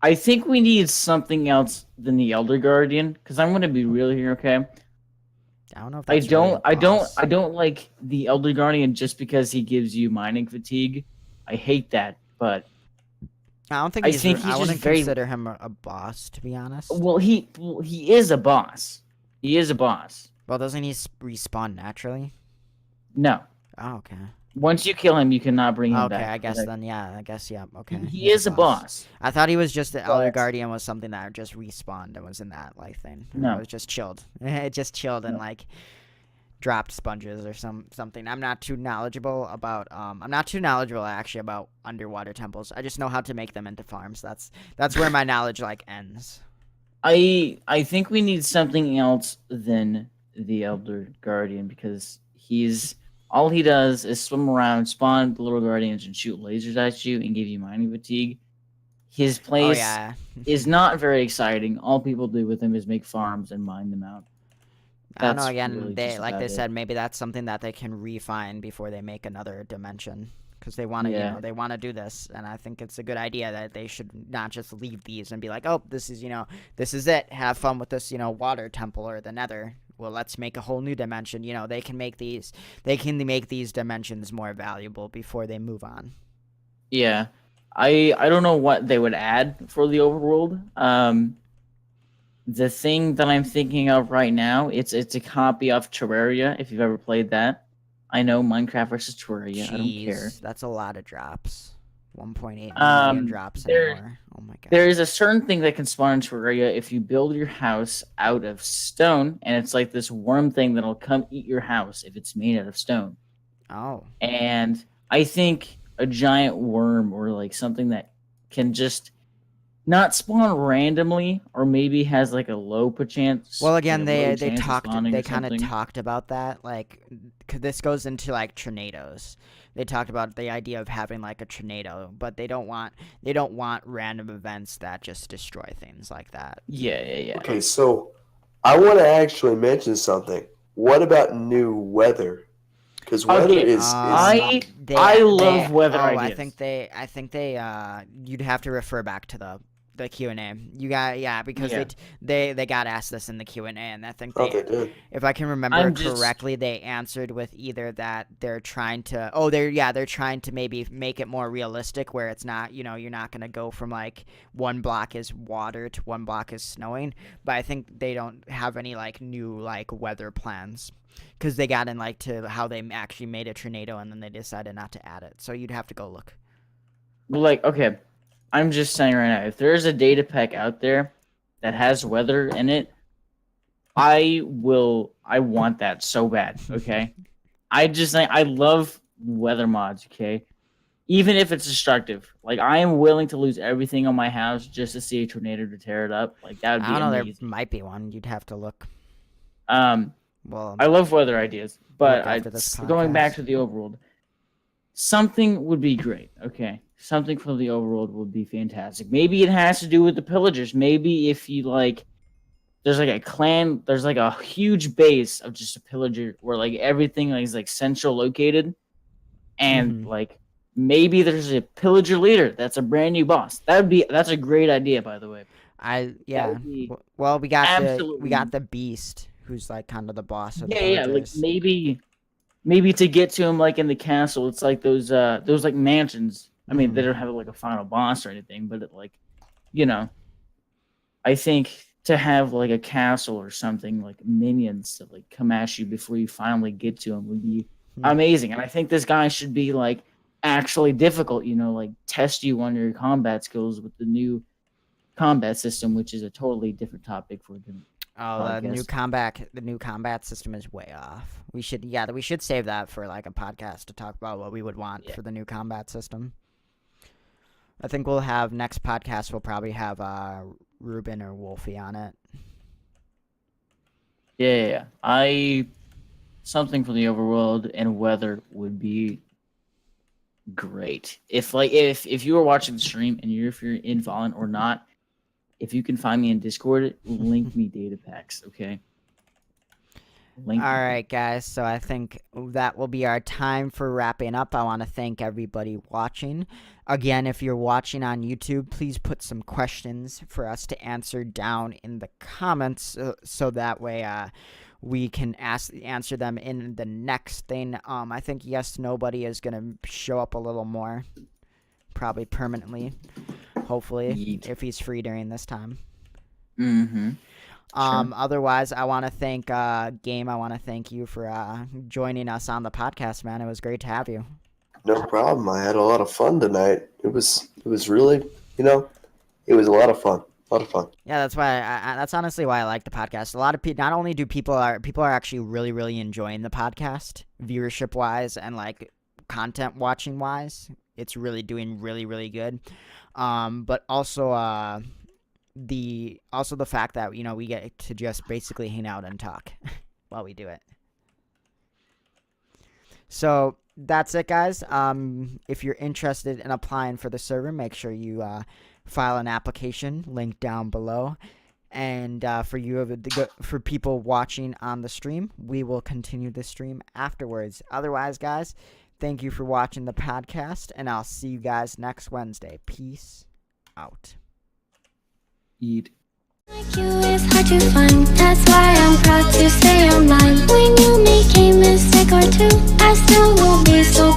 I think we need something else than the Elder Guardian, because I'm gonna be real here, okay? I don't know if I that's really a don't I don't boss. I don't like the Elder Guardian just because he gives you mining fatigue. I hate that, but I don't think I think I he's just wouldn't very consider him a boss, to be honest. well, he is a boss. He is a boss. Well, doesn't he respawn naturally? No. Oh, okay. Once you kill him, you cannot bring him Okay, back. I guess Okay? then, I guess, okay. He He's is a boss. I thought he was just the Elder But Guardian was something that just respawned and was in that, like, thing. Or it No. was just chilled. It just chilled and, No. like, dropped sponges or something. I'm not too knowledgeable actually about underwater temples. I just know how to make them into farms. That's where my knowledge, like, ends. I think we need something else than the Elder Guardian, because he's all he does is swim around, spawn little guardians, and shoot lasers at you and give you mining fatigue. His Oh, place yeah. is not very exciting. All people do with him is make farms and mine them out. I don't know. That's Again, really just like they about it. said, maybe that's something that they can refine before they make another dimension, because they want to, Yeah. they want to do this, and I think it's a good idea that they should not just leave these and be like, oh, this is, this is it. Have fun with this, water temple or the Nether. Well, let's make a whole new dimension. They can make these dimensions more valuable before they move on. Yeah. I don't know what they would add for the overworld. The thing that I'm thinking of right now, it's a copy of Terraria, if you've ever played that. I know Minecraft versus Terraria. I don't care. Jeez, that's a lot of drops. 1.8 million Um, drops an there hour. Oh my god. there is a certain thing that can spawn in Terraria if you build your house out of stone, and it's like this worm thing that'll come eat your house if it's made out of stone. Oh. And I think a giant worm or like something that can just not spawn randomly, or maybe has like a low chance, Well, like again, a low they chance of spawning or kind of something. talked about that. Like, this goes into like tornadoes. They talked about the idea of having like a tornado, but they don't want random events that just destroy things like that. Yeah, yeah, yeah. okay, so I want to actually mention something. What about new weather? Because weather Okay, is I love weather Oh, ideas. I think they you'd have to refer back to the Q&A. You got because Yeah. they got asked this in the Q&A, and I think oh they did. if I can remember I'm just correctly, they answered with either that they're trying to they're trying to maybe make it more realistic, where it's not, you're not going to go from like one block is water to one block is snowing, but I think they don't have any like new like weather plans, because they got in like to how they actually made a tornado and then they decided not to add it. So you'd have to go look. like, okay, I'm just saying right now, if there's a data pack out there that has weather in it, I want that so bad, okay? I love weather mods, okay? Even if it's destructive. Like, I am willing to lose everything on my house just to see a tornado to tear it up. Like, that would I be don't know. There amazing. might be one. You'd have to look. Well, I love weather ideas, but after this going back podcast. to the overworld, something would be great, okay? Something from the overworld would be fantastic. Maybe it has to do with the pillagers. Maybe if you, like, there's like a clan, there's like a huge base of just a pillager where like everything is like central located, and Mhm. like maybe there's a pillager leader that's a brand new boss. That's a great idea, by the way. would be Well, we got Absolutely. the beast, who's like kind of the boss of the Yeah, like villagers. maybe maybe to get to him, like in the castle, it's like those like mansions. I mean, they Mhm. don't have like a final boss or anything, but it, like, you know, I think to have like a castle or something, like minions to like come at you before you finally get to him would be Hmm. amazing. And I think this guy should be like actually difficult, like test you on your combat skills with the new combat system, which is a totally different topic for a different Oh, podcast. the new combat system is way off. We should save that for like a podcast to talk about what we would want Yeah. for the new combat system. I think we'll have next podcast. We'll probably have Ruben or Wolfie on it. Yeah. I something from the overworld and weather would be great. If you were watching the stream and if you're in Fallen or not, if you can find me in Discord, link me data packs, okay? Link All me. right, guys. So I think that will be our time for wrapping up. I want to thank everybody watching. Again, if you're watching on YouTube, please put some questions for us to answer down in the comments, so that way we can answer them in the next thing. I think Yes Nobody is gonna show up a little more, probably permanently, hopefully, Yeet. if he's free during this time. Mm-hmm. Sure. Otherwise, I want to thank Game. I want to thank you for joining us on the podcast, man. It was great to have you. No problem. I had a lot of fun tonight. It was really, it was a lot of fun. A lot of fun. Yeah, that's why. That's honestly why I like the podcast. A lot of people. Not only do people are actually really really enjoying the podcast, viewership wise and like content watching wise. It's really doing really really good. But also the fact that we get to just basically hang out and talk while we do it. So that's it, guys. If you're interested in applying for the server, make sure you file an application. Link down below. And for people watching on the stream, we will continue the stream afterwards. Otherwise, guys, thank you for watching the podcast, and I'll see you guys next Wednesday. Peace out. Eat. Like you is hard to find. That's why I'm proud to stay online. When you make a mistake or two, I still will be so